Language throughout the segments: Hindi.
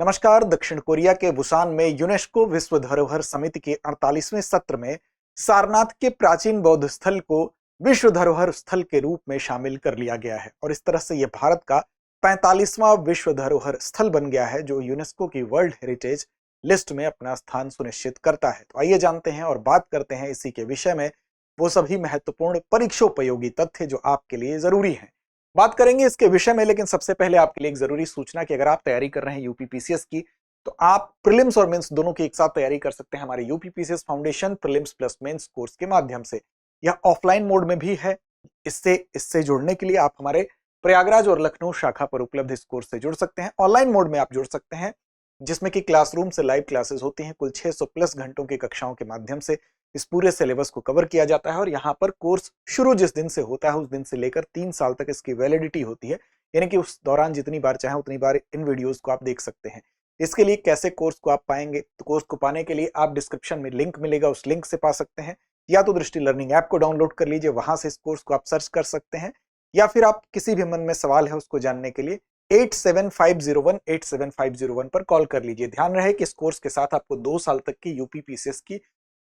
नमस्कार। दक्षिण कोरिया के बुसान में यूनेस्को विश्व धरोहर समिति के 48वें सत्र में सारनाथ के प्राचीन बौद्ध स्थल को विश्व धरोहर स्थल के रूप में शामिल कर लिया गया है और इस तरह से यह भारत का 45वां विश्व धरोहर स्थल बन गया है जो यूनेस्को की वर्ल्ड हेरिटेज लिस्ट में अपना स्थान सुनिश्चित करता है। तो आइए जानते हैं और बात करते हैं इसी के विषय में वो सभी महत्वपूर्ण परीक्षोपयोगी तथ्य जो आपके लिए जरूरी हैं। बात करेंगे इसके विषय में, लेकिन सबसे पहले आपके लिए एक जरूरी सूचना कि अगर आप तैयारी कर रहे हैं यूपीपीसीएस की तो आप प्रीलिम्स और मेंस दोनों की एक साथ तैयारी कर सकते हैं हमारे UPPCS foundation prelims plus mains course के माध्यम से। यह ऑफलाइन मोड में भी है। इससे जुड़ने के लिए आप हमारे प्रयागराज और लखनऊ शाखा पर उपलब्ध इस कोर्स से जुड़ सकते हैं। ऑनलाइन मोड में आप जुड़ सकते हैं जिसमें कि क्लासरूम से लाइव क्लासेस होती हैं। कुल 600 प्लस घंटों की कक्षाओं के माध्यम से इस पूरे सिलेबस को कवर किया जाता है और यहाँ पर कोर्स शुरू जिस दिन से होता है उस दिन से लेकर 3 साल तक इसकी वैलिडिटी होती है, यानी कि उस दौरान जितनी बार चाहें उतनी बार इन वीडियोस को आप देख सकते हैं। इसके लिए कैसे कोर्स को आप पाएंगे, तो कोर्स को पाने के लिए आप डिस्क्रिप्शन में लिंक मिलेगा, उस लिंक से पा सकते हैं, या तो दृष्टि लर्निंग ऐप को डाउनलोड कर लीजिए, वहां से इस कोर्स को आप सर्च कर सकते हैं, या फिर आप किसी भी मन में सवाल है उसको जानने के लिए 8750187501 पर कॉल कर लीजिए। ध्यान रहे कि इस कोर्स के साथ आपको 2 साल तक की यूपीपीसीएस की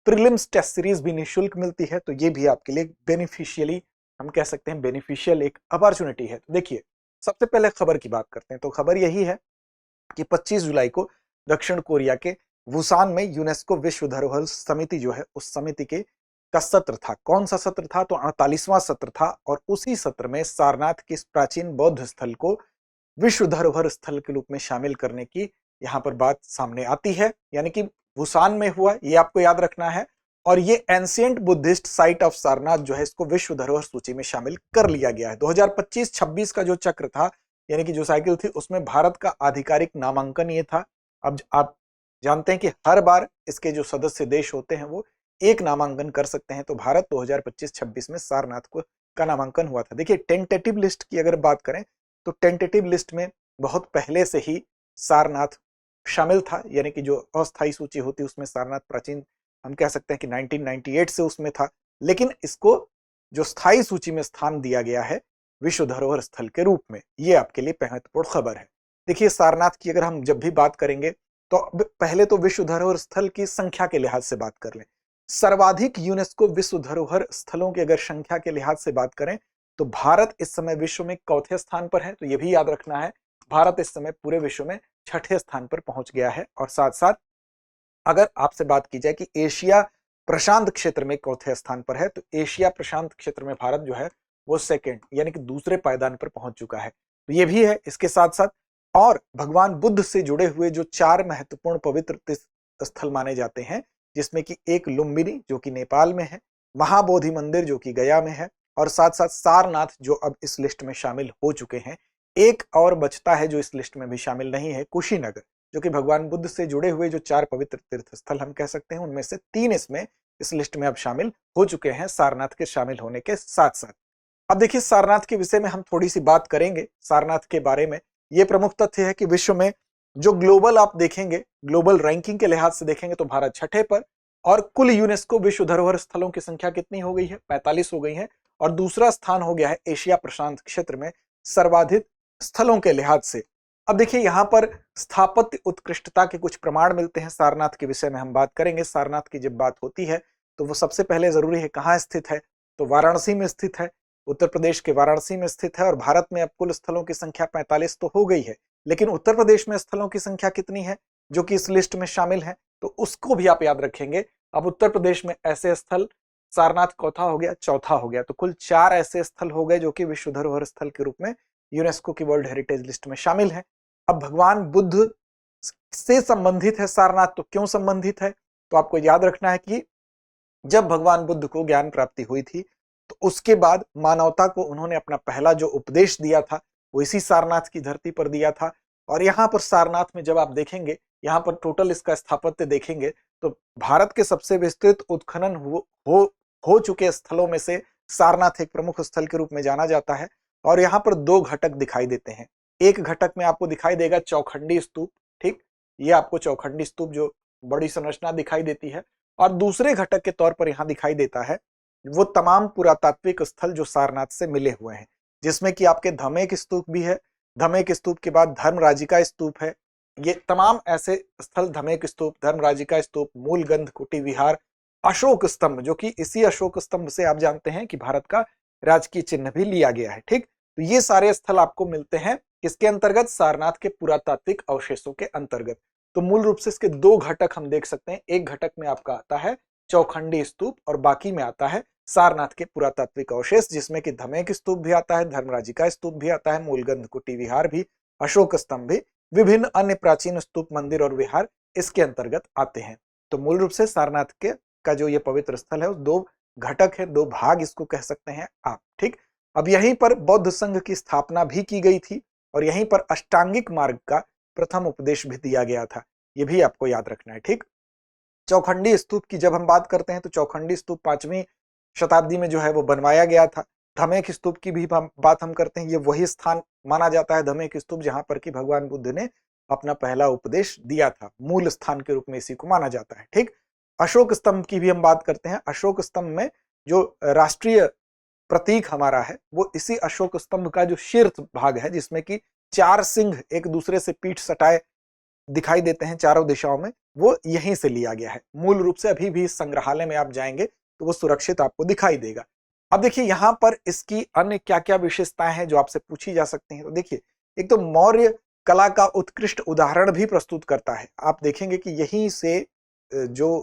प्रीलिम्स टेस्ट सीरीज भी निःशुल्क मिलती है, तो ये भी आपके लिए बेनिफिशियली हम कह सकते हैं बेनिफिशियल एक अपॉर्चुनिटी है। तो देखिए, सबसे पहले खबर की बात करते हैं। तो खबर यही है कि 25 जुलाई को दक्षिण कोरिया के वुसान में यूनेस्को विश्व धरोहर समिति जो है उस समिति के का सत्र था। कौन सा सत्र था? तो 48वां सत्र था और उसी सत्र में सारनाथ के इस प्राचीन बौद्ध स्थल को विश्व धरोहर स्थल के रूप में शामिल करने की यहाँ पर बात सामने आती है, यानी कि वुसान में हुआ, ये आपको याद रखना है। और ये ancient Buddhist site of Sarnath जो है इसको विश्व धरोहर सूची में शामिल कर लिया गया है। 2025-26 का जो चक्र था, यानी कि जो साइकिल थी, उसमें भारत का आधिकारिक नामांकन ये था। अब आप जानते हैं कि हर बार इसके जो सदस्य देश होते हैं वो एक नामांकन कर सकते हैं। तो भारत 2025-26 में सारनाथ को का नामांकन हुआ था। देखिए, टेंटेटिव लिस्ट की अगर बात करें तो टेंटेटिव लिस्ट में बहुत पहले से ही सारनाथ शामिल था, यानी कि जो अस्थायी सूची होती है उसमें सारनाथ प्राचीन हम कह सकते हैं कि 1998 से उसमें था, लेकिन इसको जो स्थायी सूची में स्थान दिया गया है विश्व धरोहर स्थल के रूप में। ये आपके लिए महत्वपूर्ण खबर है। देखिए, सारनाथ की अगर हम जब भी बात करेंगे तो पहले तो विश्व धरोहर स्थल की संख्या के लिहाज से बात कर लें। सर्वाधिक यूनेस्को विश्व धरोहर स्थलों की अगर संख्या के लिहाज से बात करें तो भारत इस समय विश्व में 4थे स्थान पर है। तो यह भी याद रखना है, भारत इस समय पूरे विश्व में 6ठे स्थान पर पहुंच गया है। और साथ साथ अगर आपसे बात की जाए कि एशिया प्रशांत क्षेत्र में 4थे स्थान पर है, तो एशिया प्रशांत क्षेत्र में भारत जो है वो सेकंड यानी कि दूसरे पायदान पर पहुंच चुका है। तो ये भी है। इसके साथ साथ और भगवान बुद्ध से जुड़े हुए जो 4 महत्वपूर्ण पवित्र तीर्थ स्थल माने जाते हैं, जिसमें कि एक लुम्बिनी जो कि नेपाल में है, महाबोधि मंदिर जो कि गया में है, और साथ साथ सारनाथ जो अब इस लिस्ट में शामिल हो चुके हैं। एक और बचता है जो इस लिस्ट में भी शामिल नहीं है, कुशीनगर, जो कि भगवान बुद्ध से जुड़े हुए जो 4 पवित्र तीर्थ स्थल हम कह सकते हैं उनमें से 3 इसमें इस लिस्ट में अब शामिल हो चुके हैं सारनाथ के शामिल होने के साथ साथ। अब देखिए, सारनाथ के विषय में हम थोड़ी सी बात करेंगे। सारनाथ के बारे में ये प्रमुख तथ्य है कि विश्व में जो ग्लोबल आप देखेंगे, ग्लोबल रैंकिंग के लिहाज से देखेंगे तो भारत 6ठे पर, और कुल यूनेस्को विश्व धरोहर स्थलों की संख्या कितनी हो गई है? 45 हो गई है। और दूसरा स्थान हो गया है एशिया प्रशांत क्षेत्र में सर्वाधिक स्थलों के लिहाज से। अब देखिए, यहां पर स्थापत्य उत्कृष्टता के कुछ प्रमाण मिलते हैं। सारनाथ के विषय में हम बात करेंगे। सारनाथ की जब बात होती है तो वो सबसे पहले जरूरी है कहाँ स्थित है, तो वाराणसी में स्थित है, उत्तर प्रदेश के वाराणसी में स्थित है। और भारत में अब कुल स्थलों की संख्या 45 तो हो गई है, लेकिन उत्तर प्रदेश में स्थलों की संख्या कितनी है जो कि इस लिस्ट में शामिल है, तो उसको भी आप याद रखेंगे। अब उत्तर प्रदेश में ऐसे स्थल, सारनाथ चौथा हो गया, चौथा हो गया, तो कुल 4 ऐसे स्थल हो गए जो कि विश्व धरोहर स्थल के रूप में यूनेस्को की वर्ल्ड हेरिटेज लिस्ट में शामिल है। अब भगवान बुद्ध से संबंधित है सारनाथ, तो क्यों संबंधित है? तो आपको याद रखना है कि जब भगवान बुद्ध को ज्ञान प्राप्ति हुई थी तो उसके बाद मानवता को उन्होंने अपना पहला जो उपदेश दिया था वो इसी सारनाथ की धरती पर दिया था। और यहाँ पर सारनाथ में जब आप देखेंगे, यहाँ पर टोटल इसका स्थापत्य देखेंगे तो भारत के सबसे विस्तृत उत्खनन हो चुके स्थलों में से सारनाथ एक प्रमुख स्थल के रूप में जाना जाता है। और यहाँ पर 2 घटक दिखाई देते हैं। एक घटक में आपको दिखाई देगा चौखंडी स्तूप, ठीक, ये आपको चौखंडी स्तूप जो बड़ी संरचना दिखाई देती है। और दूसरे घटक के तौर पर यहाँ दिखाई देता है वो तमाम पुरातात्विक स्थल जो सारनाथ से मिले हुए हैं, जिसमें कि आपके धमेक स्तूप भी है। धमेक स्तूप के बाद धर्मराजिका स्तूप है, ये तमाम ऐसे स्थल, धमेक स्तूप, धर्मराजिका स्तूप, मूलगंध कुटी विहार, अशोक स्तंभ, जो कि इसी अशोक स्तंभ से आप जानते हैं कि भारत का राजकीय चिन्ह भी लिया गया है। ठीक, तो ये सारे स्थल आपको मिलते हैं किसके अंतर्गत? सारनाथ के पुरातात्विक अवशेषों के अंतर्गत। तो मूल रूप से इसके दो घटक हम देख सकते हैं, एक घटक में आपका आता है चौखंडी स्तूप और बाकी में आता है सारनाथ के पुरातात्विक अवशेष, जिसमें कि धमेक स्तूप भी आता है, धर्मराजिका स्तूप भी आता है, मूलगंध कुटी विहार भी, अशोक स्तंभ भी, विभिन्न अन्य प्राचीन स्तूप, मंदिर और विहार इसके अंतर्गत आते हैं। तो मूल रूप से सारनाथ के का जो ये पवित्र स्थल है, दो घटक है, दो भाग इसको कह सकते हैं आप। ठीक, अब यहीं पर बौद्ध संघ की स्थापना भी की गई थी और यहीं पर अष्टांगिक मार्ग का प्रथम उपदेश भी दिया गया था, ये भी आपको याद रखना है। ठीक, चौखंडी स्तूप की जब हम बात करते हैं तो चौखंडी स्तूप 5वीं शताब्दी में जो है वो बनवाया गया था। धमेक स्तूप की भी बात हम करते हैं, ये वही स्थान माना जाता है धमेक स्तूप जहां पर कि भगवान बुद्ध ने अपना पहला उपदेश दिया था, मूल स्थान के रूप में इसी को माना जाता है। ठीक, अशोक स्तंभ की भी हम बात करते हैं। अशोक स्तंभ में जो राष्ट्रीय प्रतीक हमारा है वो इसी अशोक स्तंभ का जो शीर्ष भाग है, जिसमें कि 4 सिंह एक दूसरे से पीठ सटाए दिखाई देते हैं चारों दिशाओं में, वो यहीं से लिया गया है। मूल रूप से अभी भी इस संग्रहालय में आप जाएंगे तो वो सुरक्षित आपको दिखाई देगा। अब देखिए यहाँ पर इसकी अन्य क्या क्या विशेषताएं हैं जो आपसे पूछी जा सकती हैं। तो देखिए, एक तो मौर्य कला का उत्कृष्ट उदाहरण भी प्रस्तुत करता है। आप देखेंगे कि यहीं से जो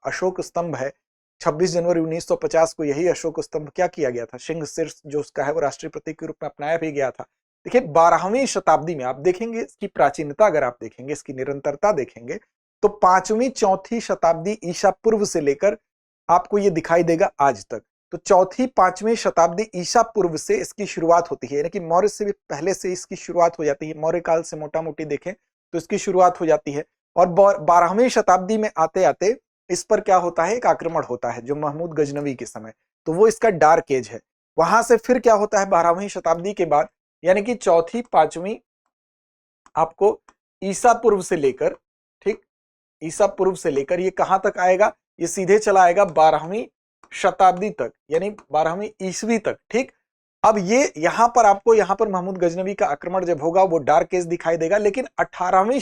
अशोक स्तंभ है, 26 जनवरी 1950 को यही अशोक स्तंभ क्या किया गया था, सिंह शीर्ष जो उसका है वो राष्ट्रीय प्रतीक के रूप में अपनाया भी गया था। देखिए 12वीं शताब्दी में आप देखेंगे इसकी प्राचीनता, अगर आप देखेंगे इसकी निरंतरता देखेंगे तो 5वीं 4थी शताब्दी ईसा पूर्व से लेकर आपको ये दिखाई देगा आज तक। तो 4थी 5वीं शताब्दी ईसा पूर्व से इसकी शुरुआत होती है, यानी कि मौर्य से भी पहले से इसकी शुरुआत हो जाती है। मौर्य काल से मोटा मोटी देखें तो इसकी शुरुआत हो जाती है और 12वीं शताब्दी में आते आते इस पर क्या होता है, एक आक्रमण होता है जो महमूद गजनवी के समय, तो वो इसका डार्क एज है। वहां से फिर क्या होता है 12वीं शताब्दी के बाद, यानी कि 4थी 5वीं आपको ईसा पूर्व से लेकर, ठीक, ईसा पूर्व से लेकर ये कहां तक आएगा, ये सीधे चला आएगा 12वीं शताब्दी तक, यानी 12वीं ईस्वी तक। ठीक, अब ये यहां पर आपको यहां पर महमूद गजनवी का आक्रमण जब होगा वो डार्क एज दिखाई देगा, लेकिन 18वीं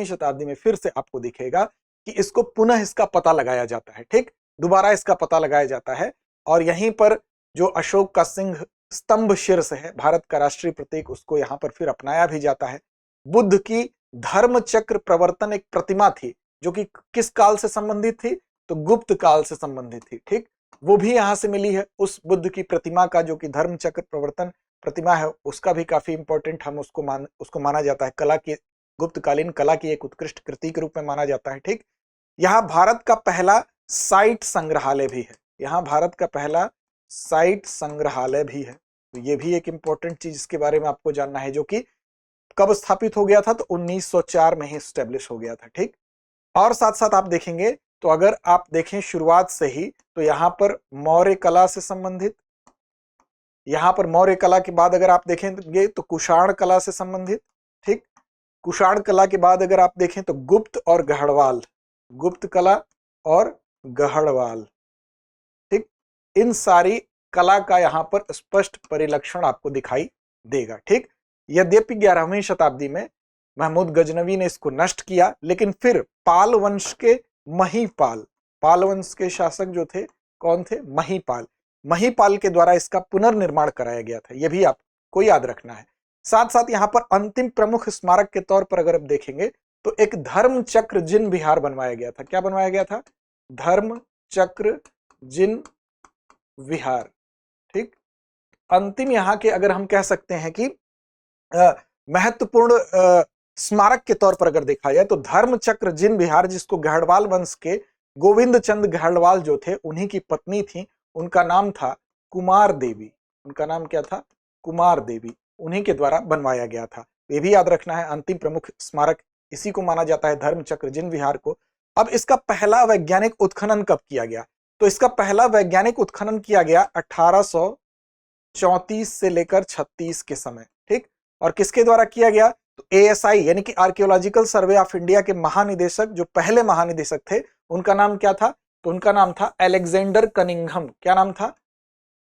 शताब्दी में फिर से आपको दिखेगा कि इसको पुनः इसका पता लगाया जाता है। ठीक, दोबारा इसका पता लगाया जाता है और यहीं पर जो अशोक का सिंह स्तंभ शीर्ष है, भारत का राष्ट्रीय प्रतीक, उसको यहां पर फिर अपनाया भी जाता है। बुद्ध की धर्म चक्र प्रवर्तन एक प्रतिमा थी जो कि किस काल से संबंधित थी, तो गुप्त काल से संबंधित थी। ठीक, वो भी यहां से मिली है। उस बुद्ध की प्रतिमा का जो कि धर्म चक्र प्रवर्तन प्रतिमा है उसका भी काफी इंपॉर्टेंट, हम उसको माना जाता है कला की, गुप्तकालीन कला की एक उत्कृष्ट कृति के रूप में माना जाता है। ठीक, यहाँ भारत का पहला साइट संग्रहालय भी है, यहाँ भारत का पहला साइट संग्रहालय भी है। तो ये भी एक इंपॉर्टेंट चीज इसके बारे में आपको जानना है, जो कि कब स्थापित हो गया था, तो 1904 में ही स्टेब्लिश हो गया था। ठीक, और साथ साथ आप देखेंगे तो अगर आप देखें शुरुआत से ही तो यहां पर मौर्य कला से संबंधित, यहां पर मौर्य कला के बाद अगर आप देखेंगे तो कुषाण कला से संबंधित। ठीक, कुषाण कला के बाद अगर आप देखें तो गुप्त और गढ़वाल, गुप्त कला और गढ़वाल। ठीक, इन सारी कला का यहां पर स्पष्ट परिलक्षण आपको दिखाई देगा। ठीक, यद्यपि 11वीं शताब्दी में महमूद गजनवी ने इसको नष्ट किया, लेकिन फिर पाल वंश के महीपाल, पाल वंश के शासक जो थे कौन थे, महीपाल, महीपाल के द्वारा इसका पुनर्निर्माण कराया गया था, यह भी आपको याद रखना है। साथ साथ यहाँ पर अंतिम प्रमुख स्मारक के तौर पर अगर आप देखेंगे तो एक धर्म चक्र जिन विहार बनवाया गया था। क्या बनवाया गया था, धर्म चक्र जिन विहार। ठीक, अंतिम यहाँ के अगर हम कह सकते हैं कि महत्वपूर्ण स्मारक के तौर पर अगर देखा जाए तो धर्म चक्र जिन विहार, जिसको गढ़वाल वंश के गोविंद चंद गढ़वाल जो थे उन्हीं की पत्नी थी, उनका नाम था कुमार देवी, उनका नाम क्या था, कुमार देवी, उन्हीं के द्वारा बनवाया गया था। ये भी याद रखना है, अंतिम प्रमुख स्मारक इसी को माना जाता है, धर्म चक्र जिन विहार को। अब इसका पहला वैज्ञानिक उत्खनन कब किया गया, तो इसका पहला वैज्ञानिक उत्खनन किया गया 1834 से लेकर 36 के समय। ठीक, और किसके द्वारा किया गया, तो ASI यानी कि आर्कियोलॉजिकल सर्वे ऑफ इंडिया के महानिदेशक, जो पहले महानिदेशक थे, उनका नाम क्या था, तो उनका नाम था अलेक्जेंडर कनिंघम। क्या नाम था,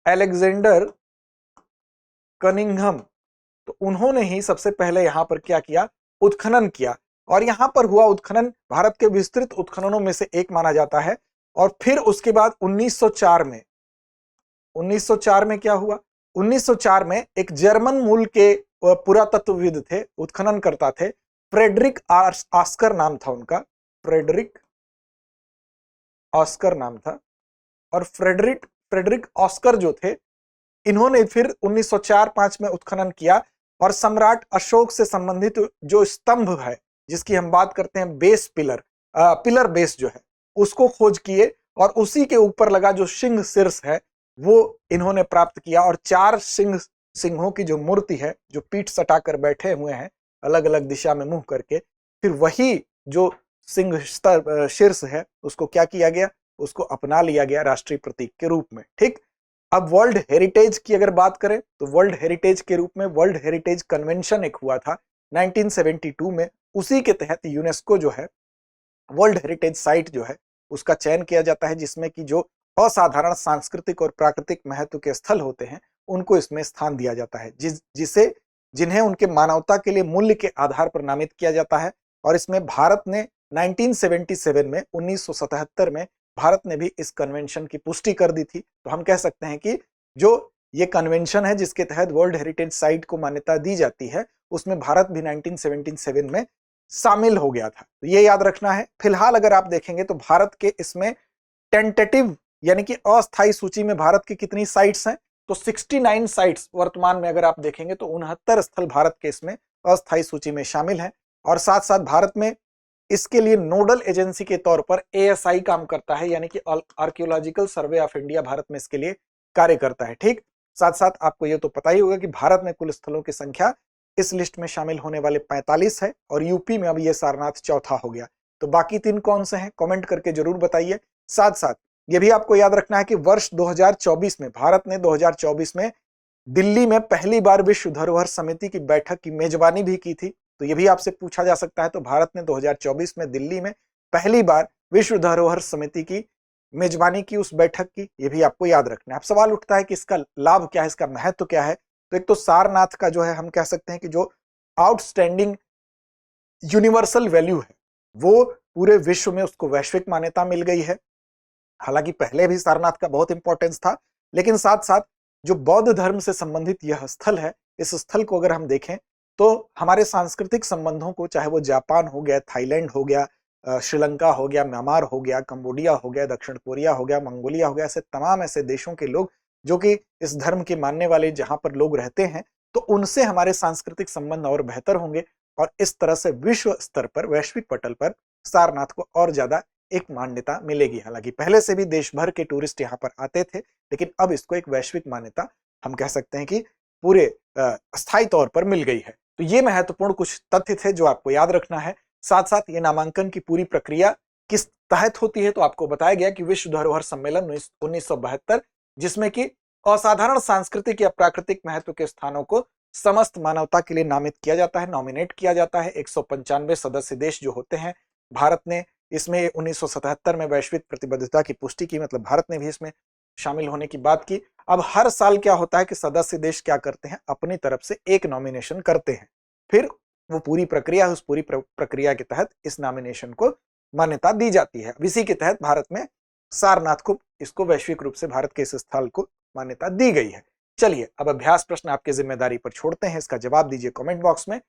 अलेक्जेंडर कनिंघम। तो उन्होंने ही सबसे पहले यहां पर क्या किया, उत्खनन किया और यहां पर हुआ उत्खनन भारत के विस्तृत उत्खननों में से एक माना जाता है। और फिर उसके बाद 1904 में क्या हुआ, 1904 में एक जर्मन मूल के पुरातत्वविद थे, उत्खननकर्ता थे, फ्रेडरिक ऑस्कर नाम था उनका, फ्रेडरिक ऑस्कर नाम था। और फ्रेडरिक ऑस्कर जो थे, इन्होंने फिर 1904-05 में उत्खनन किया और सम्राट अशोक से संबंधित जो स्तंभ है, जिसकी हम बात करते हैं बेस पिलर बेस जो है, उसको खोज किए और उसी के ऊपर लगा जो सिंह शीर्ष है वो इन्होंने प्राप्त किया। और 4 सिंहों की जो मूर्ति है, जो पीठ सटाकर बैठे हुए हैं अलग अलग दिशा में मुंह करके, फिर वही जो सिंह शीर्ष है उसको क्या किया गया, उसको अपना लिया गया राष्ट्रीय प्रतीक के रूप में। ठीक, अब वर्ल्ड हेरिटेज की अगर बात करें तो वर्ल्ड हेरिटेज के रूप में वर्ल्ड हेरिटेज कन्वेंशन एक हुआ था 1972 में। उसी के तहत यूनेस्को जो है वर्ल्ड हेरिटेज साइट जो है उसका चयन किया जाता है, जिसमें कि जो असाधारण सांस्कृतिक और प्राकृतिक महत्व के स्थल होते हैं उनको इसमें स्थान दिया जाता है, जिन्हें उनके मानवता के लिए मूल्य के आधार पर नामित किया जाता है। और इसमें भारत ने 1977 में 1977 में भारत ने भी इस कन्वेंशन की पुष्टि कर दी थी। तो हम कह सकते हैं कि जो ये कन्वेंशन है जिसके तहत वर्ल्ड हेरिटेज साइट को मान्यता दी जाती है, उसमें भारत भी 1977 में शामिल हो गया था। तो ये याद रखना है। फिलहाल अगर आप देखेंगे तो भारत के इसमें टेंटेटिव यानी कि अस्थायी सूची में भारत की कितनी साइट्स हैं, तो 69 साइट्स वर्तमान में अगर आप देखेंगे तो 69 स्थल भारत के इसमें अस्थायी सूची में शामिल हैं। और साथ साथ भारत में इसके लिए नोडल एजेंसी के तौर पर ASI काम करता है, यानी कि archaeological survey of India Bharat में इसके लिए कार्य करता है। ठीक, साथ साथ आपको ये तो पता ही होगा कि भारत में कुल स्थलों की संख्या इस लिस्ट में शामिल होने वाले 45 है और यूपी में अब ये सारनाथ चौथा हो गया। तो बाकी 3 कौन से हैं, कमेंट करके जरूर बताइए। साथ साथ ये भी आपको याद रखना है कि वर्ष 2024 में भारत ने 2024 में दिल्ली में पहली बार विश्व धरोहर समिति की बैठक की मेजबानी भी की थी। तो ये भी आपसे पूछा जा सकता है, तो भारत ने 2024 में दिल्ली में पहली बार विश्व धरोहर समिति की मेजबानी की उस बैठक की, ये भी आपको याद रखना है। अब सवाल उठता है कि इसका लाभ क्या है, इसका महत्व क्या है। तो एक तो सारनाथ का जो है हम कह सकते हैं कि जो आउटस्टैंडिंग यूनिवर्सल वैल्यू है वो पूरे विश्व में उसको वैश्विक मान्यता मिल गई है। हालांकि पहले भी सारनाथ का बहुत इंपॉर्टेंस था, लेकिन साथ साथ जो बौद्ध धर्म से संबंधित यह स्थल है, इस स्थल को अगर हम देखें तो हमारे सांस्कृतिक संबंधों को, चाहे वो जापान हो गया, थाईलैंड हो गया, श्रीलंका हो गया, म्यांमार हो गया, कंबोडिया हो गया, दक्षिण कोरिया हो गया, मंगोलिया हो गया, ऐसे तमाम ऐसे देशों के लोग जो कि इस धर्म के मानने वाले जहां पर लोग रहते हैं, तो उनसे हमारे सांस्कृतिक संबंध और बेहतर होंगे और इस तरह से विश्व स्तर पर, वैश्विक पटल पर सारनाथ को और ज्यादा एक मान्यता मिलेगी। हालांकि पहले से भी देश भर के टूरिस्ट यहाँ पर आते थे, लेकिन अब इसको एक वैश्विक मान्यता हम कह सकते हैं कि पूरे स्थायी तौर पर मिल गई है। तो ये महत्वपूर्ण कुछ तथ्य थे जो आपको याद रखना है। साथ साथ ये नामांकन की पूरी प्रक्रिया किस तहत होती है, तो आपको बताया गया कि विश्व धरोहर सम्मेलन 1972, जिसमें कि असाधारण सांस्कृतिक या प्राकृतिक महत्व के स्थानों को समस्त मानवता के लिए नामित किया जाता है, नॉमिनेट किया जाता है। 195 सदस्य देश जो होते हैं, भारत ने इसमें 1977 में वैश्विक प्रतिबद्धता की पुष्टि की, मतलब भारत ने भी इसमें शामिल होने की बात की। अब हर साल क्या होता है कि सदस्य देश क्या करते हैं, अपनी तरफ से एक नॉमिनेशन करते हैं, फिर वो पूरी प्रक्रिया, उस पूरी प्रक्रिया के तहत इस नॉमिनेशन को मान्यता दी जाती है। इसी के तहत भारत में सारनाथ को, इसको वैश्विक रूप से भारत के इस स्थल को मान्यता दी गई है। चलिए अब अभ्यास प्रश्न आपके जिम्मेदारी पर छोड़ते हैं, इसका जवाब दीजिए कमेंट बॉक्स में।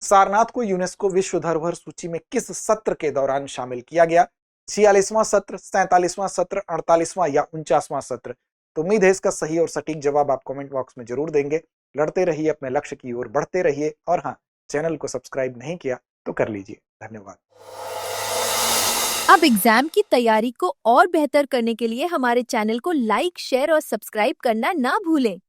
सारनाथ को यूनेस्को विश्व धरोहर सूची में किस सत्र के दौरान शामिल किया गया? 46वां सत्र, 47वां सत्र, 48वां या 49वां सत्र? तो उम्मीद है इसका सही और सटीक जवाब आप कमेंट बॉक्स में जरूर देंगे। लड़ते रहिए, अपने लक्ष्य की ओर बढ़ते रहिए और हाँ, चैनल को सब्सक्राइब नहीं किया तो कर लीजिए। धन्यवाद। अब एग्जाम की तैयारी को और बेहतर करने के लिए हमारे चैनल को लाइक, शेयर और सब्सक्राइब करना ना भूलें।